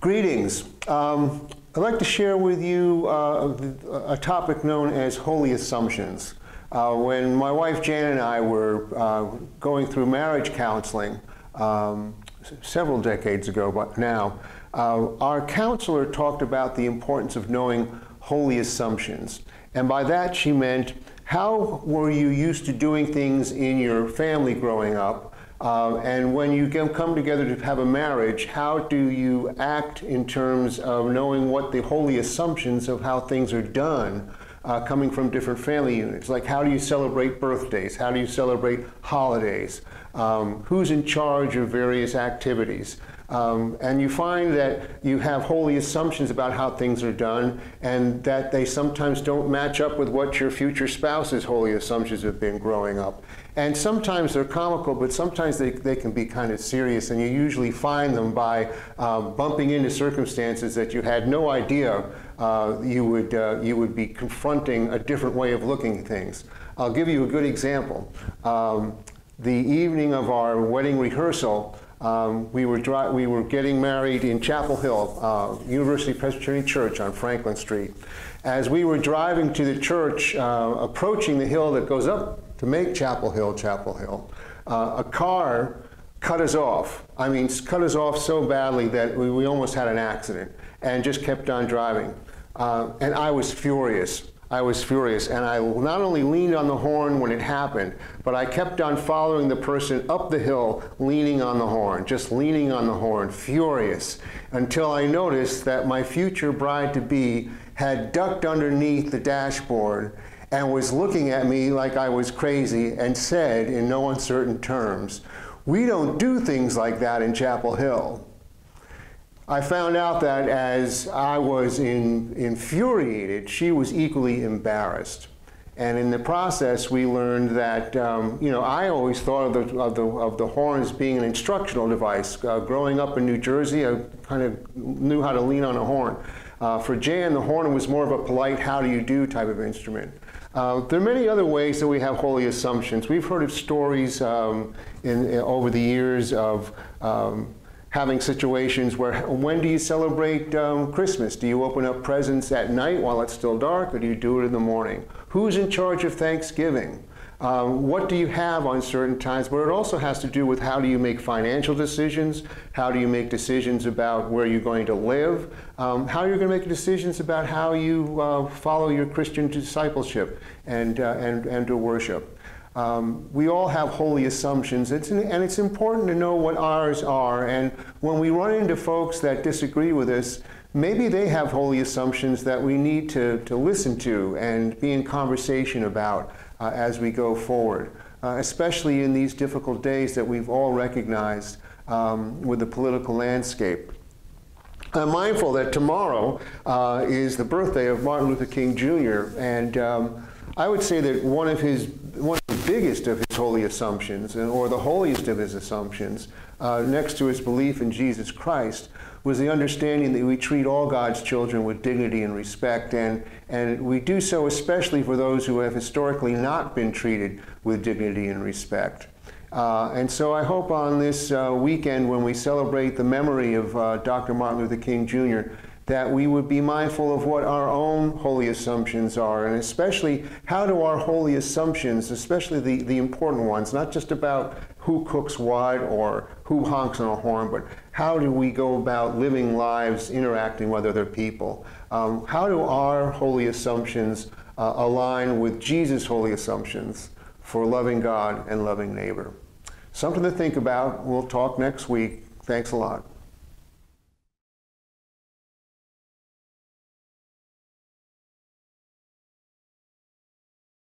Greetings. I'd like to share with you a topic known as holy assumptions. When my wife Jan and I were going through marriage counseling several decades ago, but now, our counselor talked about the importance of knowing holy assumptions. And by that she meant, how were you used to doing things in your family growing up? And when you come together to have a marriage, how do you act in terms of knowing what the holy assumptions of how things are done coming from different family units? Like, how do you celebrate birthdays? How do you celebrate holidays? Who's in charge of various activities? And you find that you have holy assumptions about how things are done, and that they sometimes don't match up with what your future spouse's holy assumptions have been growing up. And sometimes they're comical, but sometimes they can be kind of serious, and you usually find them by bumping into circumstances that you had no idea you would be confronting a different way of looking at things. I'll give you a good example. The evening of our wedding rehearsal, we were getting married in Chapel Hill, University Presbyterian Church on Franklin Street. As we were driving to the church, approaching the hill that goes up to make Chapel Hill, a car cut us off. I mean, cut us off so badly that we almost had an accident, and just kept on driving. And I was furious. And I not only leaned on the horn when it happened, but I kept on following the person up the hill, leaning on the horn, just leaning on the horn, furious, until I noticed that my future bride-to-be had ducked underneath the dashboard and was looking at me like I was crazy, and said in no uncertain terms, "We don't do things like that in Chapel Hill." I found out that as I was infuriated, she was equally embarrassed. And in the process, we learned that, I always thought of the horn as being an instructional device. Growing up in New Jersey, I kind of knew how to lean on a horn. For Jan, the horn was more of a polite how do you do type of instrument. There are many other ways that we have holy assumptions. We've heard of stories over the years of having situations where, when do you celebrate Christmas? Do you open up presents at night while it's still dark, or do you do it in the morning? Who's in charge of Thanksgiving? What do you have on certain times? But it also has to do with, how do you make financial decisions? How do you make decisions about where you're going to live? How you're going to make decisions about how you follow your Christian discipleship and to worship. We all have holy assumptions, and it's important to know what ours are. And when we run into folks that disagree with us, maybe they have holy assumptions that we need to listen to and be in conversation about as we go forward, especially in these difficult days that we've all recognized with the political landscape. I'm mindful that tomorrow is the birthday of Martin Luther King Jr., and I would say that one of the biggest of his holy assumptions, or the holiest of his assumptions, next to his belief in Jesus Christ, was the understanding that we treat all God's children with dignity and respect, and we do so especially for those who have historically not been treated with dignity and respect. And so I hope on this weekend, when we celebrate the memory of Dr. Martin Luther King Jr., that we would be mindful of what our own holy assumptions are, and especially how do our holy assumptions, especially the important ones, not just about who cooks what or who honks on a horn, but how do we go about living lives, interacting with other people? How do our holy assumptions align with Jesus' holy assumptions for loving God and loving neighbor? Something to think about. We'll talk next week. Thanks a lot.